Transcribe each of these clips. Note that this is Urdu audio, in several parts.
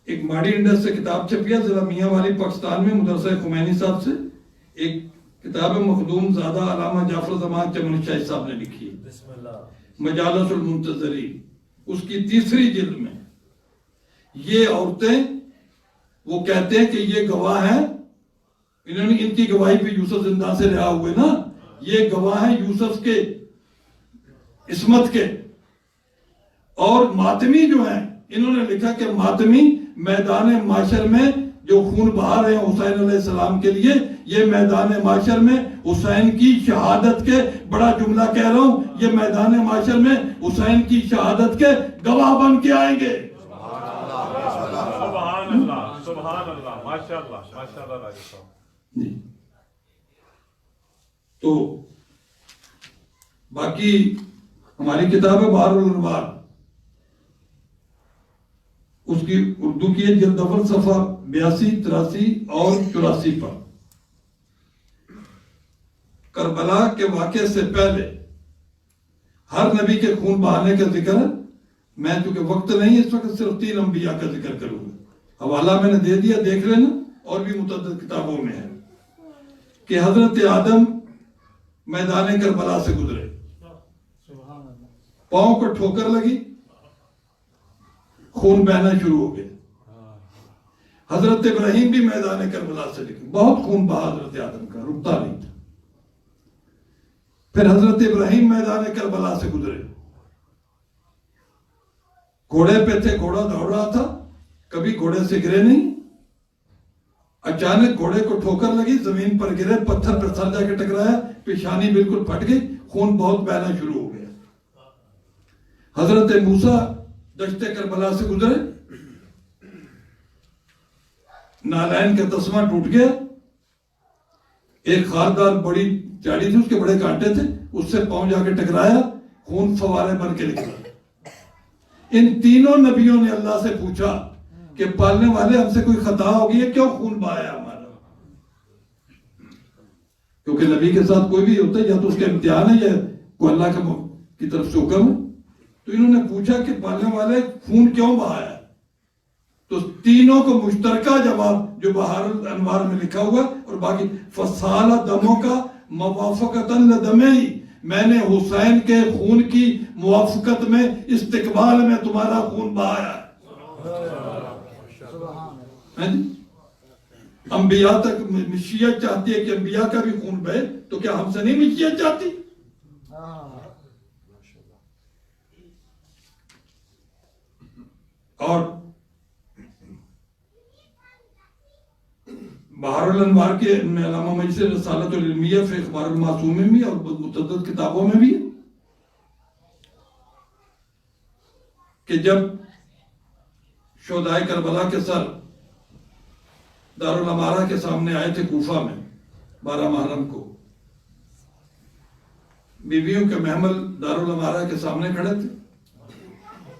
ایک ماڈی انڈس سے کتاب چھپی ہے ضلع میاں والی پاکستان میں مدرسہ خمینی صاحب سے. ایک کتاب مخدوم زادہ علامہ جعفر زمان چمن شاہی صاحب نے لکھی ہے, مجالس المنتظرین, اس کی 3 جلد میں یہ عورتیں وہ کہتے ہیں کہ یہ گواہ ہیں, انہوں نے ان کی گواہی پہ یوسف زندان سے رہا ہوئے نا, یہ گواہ ہیں یوسف کے عصمت کے. اور ماتمی جو ہیں انہوں نے لکھا کہ ماتمی میدان معاشر میں جو خون بہا رہے ہیں حسین علیہ السلام کے لیے, یہ میدان معاشر میں حسین کی شہادت کے, بڑا جملہ کہہ رہا ہوں, یہ میدان معاشر میں حسین کی شہادت کے گواہ بن کے آئیں گے. سبحان اللہ, سبحان اللہ, ماشاءاللہ, ماشاءاللہ راجہ صاحب. تو باقی ہماری کتاب ہے بحر الانوار, اس کی اردو کی جلد اول صفحہ 82, 83 اور 84 پر کربلا کے واقعے سے پہلے ہر نبی کے خون بہانے کا ذکر ہے. میں چونکہ وقت نہیں اس وقت صرف 3 انبیاء کا ذکر کروں گا, حوالہ میں نے دے دیا, دیکھ لینا, اور بھی متعدد کتابوں میں ہے کہ حضرت آدم میدان کربلا سے گزرے, پاؤں کو ٹھوکر لگی, خون بہنا شروع ہو گیا. حضرت ابراہیم بھی میدان کربلا سے نکلے, بہت خون بہا حضرت آدم کا, رکتا نہیں تھا. پھر حضرت ابراہیم میدان کربلا سے گزرے, گھوڑے پہ تھے, گھوڑا دوڑ رہا تھا, کبھی گھوڑے سے گرے نہیں. اچانک گھوڑے کو ٹھوکر لگی, زمین پر گرے, پتھر پر سر جا کے ٹکرایا, پیشانی بالکل پھٹ گئی, خون بہت بہنا شروع ہو گیا. حضرت موسیٰ دشت کربلا سے گزرے, نالین کا تسمہ ٹوٹ گیا, ایک خاردار بڑی جاڑی تھی, اس کے بڑے کانٹے تھے, اس سے پاؤں جا کے ٹکرایا, خون فوارے بن کے نکلا. ان تینوں نبیوں نے اللہ سے پوچھا کہ پالنے والے ہم سے کوئی خطا ہوگی ہے, کیوں خون بہایا ہمارا؟ کیونکہ نبی کے ساتھ کوئی بھی ہوتا ہے, یا تو اس کا امتحان ہے یا کوئی اللہ کی طرف سے حکم ہے. تو انہوں نے پوچھا کہ پالنے والے خون کیوں بہایا؟ تو تینوں کو مشترکہ جواب جو بحر الانوار میں لکھا ہوا, اور باقی فصال دموں کا موافقتاً لدمہی, میں نے حسین کے خون کی موافقت میں, استقبال میں تمہارا خون بہایا. انبیاء تک مشیت چاہتی ہے کہ انبیاء کا بھی خون بہے, تو کیا ہم سے نہیں مشیت چاہتی؟ اور بحر الانوار کے علامہ مجلس رسالت العلمیہ فی اخبار المعصوم میں بھی اور متعدد کتابوں میں بھی کہ جب شہدائے کربلا کے سر دارالامارہ کے سامنے آئے تھے کوفہ میں 12 محرم کو, بیویوں کے محمل دارالامارہ کے سامنے کھڑے تھے.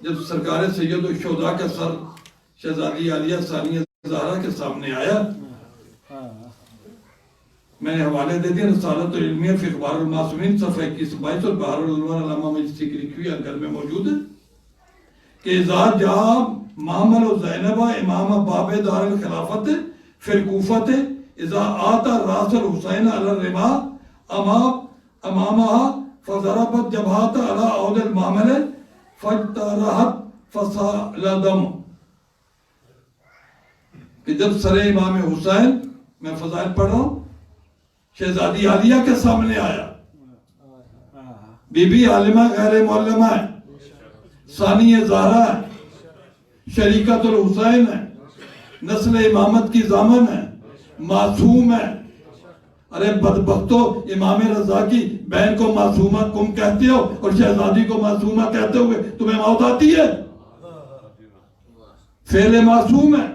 جب سرکار سید الشہداء کا سر شہزادی عالیہ ثانیہ زہرا کے سامنے آیا, میں نے حوالے دے دیا, رسالت العلمیہ فی اخبار المعصومین صفحہ 21-22 اور بحر الانوار علامہ مجلسی کی لکھی ہوئی گھر میں موجود ہے کہ اذا جاء محمل و زینبہ امام باب دار الخلافت فی الکوفت اذا آتا راس الحسین علی الرما امامہا فضربت جبہات علی عود المعمل فجترحت فصال دم, کہ جب سر امام حسین, میں فضائل پڑھ رہا ہوں, شہزادی عالیہ کے سامنے آیا, بی بی عالمہ غیر معلمہ ہے, ثانیہ زہرا ہے, شریکت الحسین ہے, نسل امامت کی ضامن ہے, معصوم ہے. ارے بدبختو, امام رضا کی بہن کو معصومہ تم کہتے ہو اور شہزادی کو معصومہ کہتے ہوئے تمہیں موت آتی ہے؟ فعل معصوم ہے.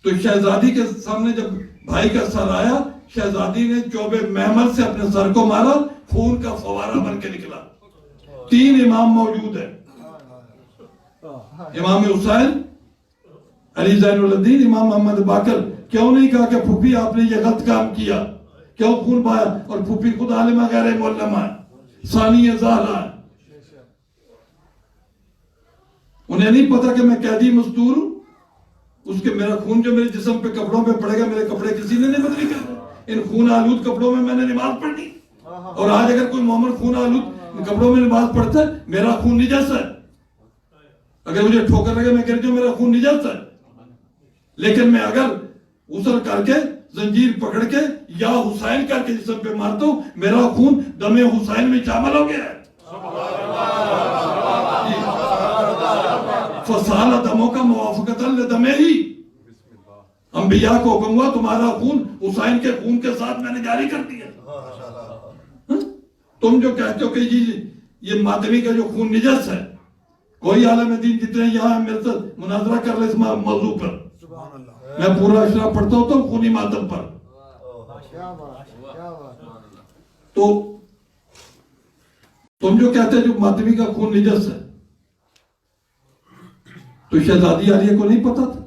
تو شہزادی کے سامنے جب بھائی کا سر آیا, شہزادی نے چوب محمل سے اپنے سر کو مارا, خون کا فوارہ بن کے نکلا. 3 امام موجود ہیں, امام حسین, علی زین الدین, امام محمد باقر. کیوں نہیں کہا کہ پھوپھی آپ نے یہ غلط کام کیا, کیوں خون بہایا؟ اور پھوپھی خود عالمہ غیر معلمہ ہے, ثانیہ زہرا ہے. انہیں نہیں پتا کہ میں قیدی مزدور ہوں. اس کے میرا خون جو میرے جسم پہ کپڑوں پہ پڑے گا, میرے کپڑے کسی نے نہیں بدلی کرنے. ان خون آلود کپڑوں میں نے نماز پڑھنی. اور آج اگر کوئی مومن خون آلود کپڑوں میں نماز پڑھتا ہے, میرا خون نجس ہے. اگر مجھے ٹھوکر لگے میں گر جاؤں, میرا خون نجس ہے. لیکن میں اگر غسل کر کے زنجیر پکڑ کے یا حسین کر کے جسم پہ مارتا ہوں, میرا خون دم حسین میں شامل ہو گیا ہے. فصال دموں کا موافقت لدمے ہی. انبیاء کو حکم ہوا تمہارا خون حسین کے خون کے ساتھ میں نے جاری کر دیا. تم جو کہتے ہو کہ یہ ماتمی کا جو خون نجس ہے, کوئی عالم دین جتنے یہاں ہیں میرے ساتھ مناظرہ کر لے اس موضوع پر. میں پورا اشرا پڑھتا ہوتا ہوں خونی ماتم پر. تو تم جو کہتے ہیں جو ماتمی کا خون نجس ہے, تو شہزادی عالیہ کو نہیں پتا تھا؟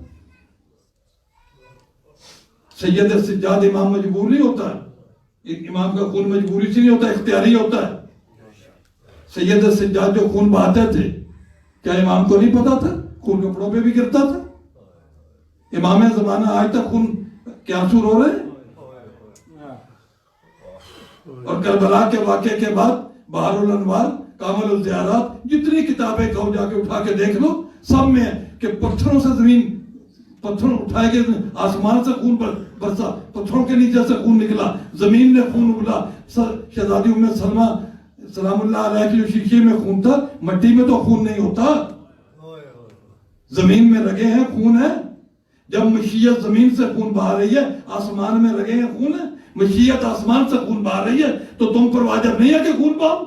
سید سجاد امام مجبور نہیں ہوتا ہے. ایک امام کا خون مجبوری سے نہیں ہوتا, اختیاری ہوتا ہے. سید سجاد جو خون بہاتے تھے, کیا امام کو نہیں پتا تھا؟ خون کپڑوں پہ بھی گرتا تھا. امام زمانہ آج تک خون کے آنسو رو رہے ہیں. اور کربلا کے واقعے کے بعد بہار الانوار, کامل الزیارات, جتنی کتابیں کہو جا کے اٹھا کے دیکھ لو, سب میں ہے کہ پتھروں سے زمین, پتھروں اٹھائے گئے, آسمان سے خون برسا, پتھروں کے نیچے سے خون نکلا, زمین نے خون اگلا. شہزادی ام سلمہ سلام اللہ علیہ کی جو شیشے میں خون تھا, مٹی میں تو خون نہیں ہوتا, زمین میں رگے ہیں, خون ہے. جب مشیت زمین سے خون بہا رہی ہے, آسمان میں رگے ہیں, خون ہے. مشیت آسمان سے خون بہا رہی ہے, تو تم پر واجب نہیں ہے کہ خون بہاؤ.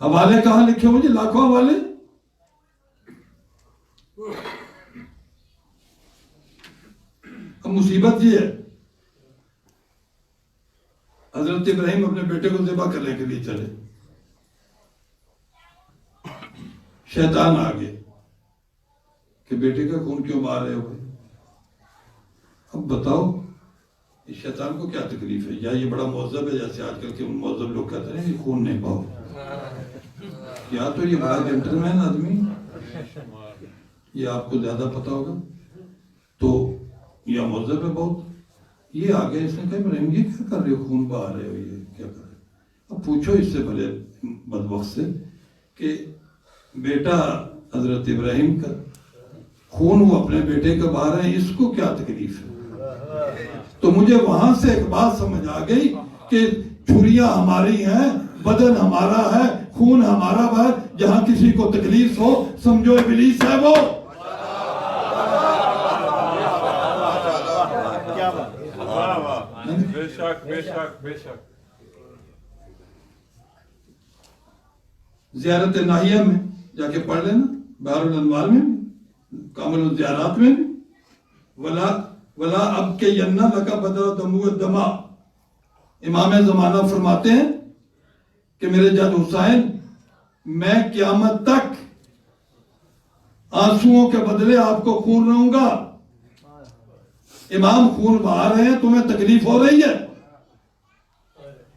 حوالے کہاں لکھے ہوئے جی؟ لاکھوں حوالے. اب مصیبت یہ ہے, حضرت ابراہیم اپنے بیٹے کو ذبح کرنے کے لیے چلے, شیطان آ گئے کہ بیٹے کا خون کیوں بہا رہے ہو. اب بتاؤ اس شیطان کو کیا تکلیف ہے؟ یا یہ بڑا مہذب ہے جیسے آج کل کے مہذب لوگ کہتے ہیں کہ خون نہیں بہاؤ, یا تو یہ بڑا جنٹل مین آدمی, یہ آپ کو زیادہ پتا ہوگا, تو یا مہذب ہے بہت. یہ آگے اس نے کہا ابراہیم یہ کیا کر رہے ہو, خون بہا رہے ہو, یہ کیا کر رہے ہو؟ اب پوچھو اس سے بھلے بدبخت سے کہ بیٹا حضرت ابراہیم کا خون وہ اپنے بیٹے کا بہا رہے ہیں, اس کو کیا تکلیف ہے؟ تو مجھے وہاں سے ایک بات سمجھ آ گئی کہ چھریاں ہماری ہیں, بدن ہمارا ہے, خون ہمارا ہے. جہاں کسی کو تکلیف ہو سمجھو ابلیس ہے وہ. بے شک بے شک بے شک. زیارت ناہیہ میں جا کے پڑھ لینا, بہار الانوار میں, کامل الزیارات میں. ولا اب کے ینہ لکا بدر دمو دما. امام زمانہ فرماتے ہیں کہ میرے جد حسین, میں قیامت تک آنسوؤں کے بدلے آپ کو خون رہوں گا. امام خون بہا رہے ہیں, تمہیں تکلیف ہو رہی ہے,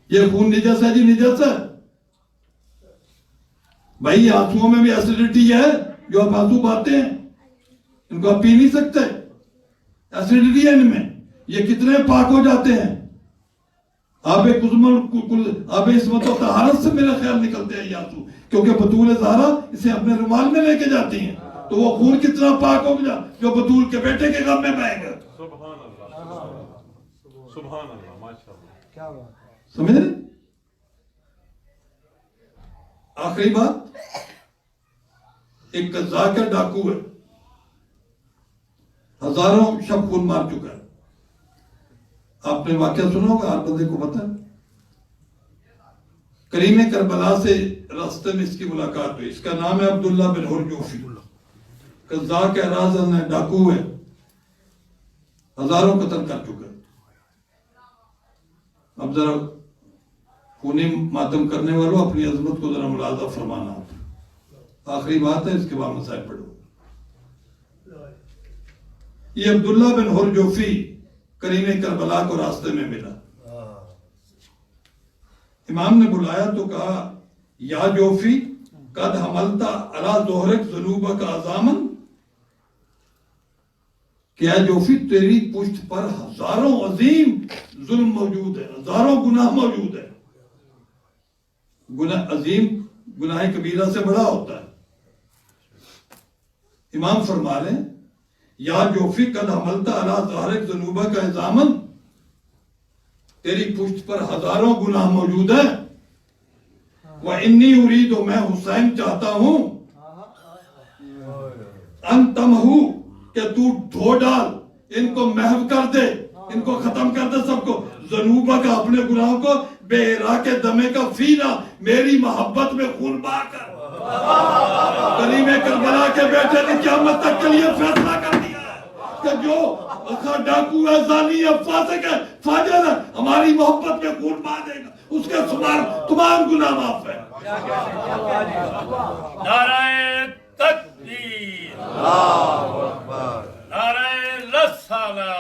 یہ خون نجس ہے جی, نجس ہے بھائی. آنسوؤں میں بھی ایسیڈیٹی ہے, جو آپ آنسو بہاتے ہیں ان کو آپ پی نہیں سکتے, ایسیڈیٹی ہے ان میں. یہ کتنے پاک ہو جاتے ہیں, آب عصمت و طہارت سے میرے خیال نکلتے ہیں یہ آنسو, کیونکہ بطول زہرا اسے اپنے رومال میں لے کے جاتی ہیں. تو وہ خون کتنا پاک ہو گیا جو بطول کے بیٹے کے غم میں بہے گا. سبحان اللہ, سبحان اللہ, ماشاءاللہ. کیا بات, سمجھ رہے؟ آخری بات, ایک قزاق کا ڈاکو ہے, ہزاروں شب خون مار چکا ہے. آپ نے واقعہ سنا ہوگا, ہر بندے کو پتا ہے. کریم کربلا سے راستے میں اس کی ملاقات ہوئی. اس کا نام ہے عبداللہ بن ہرجوفی. قزاق اعراض ہے, ڈاکو ہے, ہزاروں قتل کر چکا ہے. اب ذرا خونی ماتم کرنے والوں اپنی عظمت کو ذرا ملاحظہ فرمانا. آخری بات ہے, اس کے بعد مسائل پڑھو. یہ عبداللہ بن ہرجوفی کریم کربلا کو راستے میں ملا. امام نے بلایا تو کہا یا جوفی قد حملتا علی ظہرک ذنوبک عظامن، کیا جوفی تیری پشت پر ہزاروں عظیم ظلم موجود ہے، ہزاروں گناہ موجود ہے. گناہ عظیم گناہ کبیرہ سے بڑا ہوتا ہے. امام فرما رہے ہیں یا جوفی قد حملتا علی ظہرک ذنوبک عظامن، تیری پشت پر ہزاروں گناہ موجود ہیں. وَإِنِّي أُرِيدُ، میں حسین چاہتا ہوں، ان تمہو، کہ تو دھو ڈال، ان کو محو کر دے، ان کو ختم کر دے سب کو، ذنوبہ کا اپنے گناہوں کو، بے عراق دمے کا فینا، میری محبت میں خون بہا کر. کریم کربلا کے بیٹے نے قیامت تک کے لیے فیصلہ کر دیا ہے کہ جو ڈاکو ہے، زانی ہے، فاسق ہے، فاجر ہے، ہماری محبت میں خون بہا دے گا، اس کے تمام گناہ معاف ہے. نعرہ تکبیر، نعرہ رسالہ،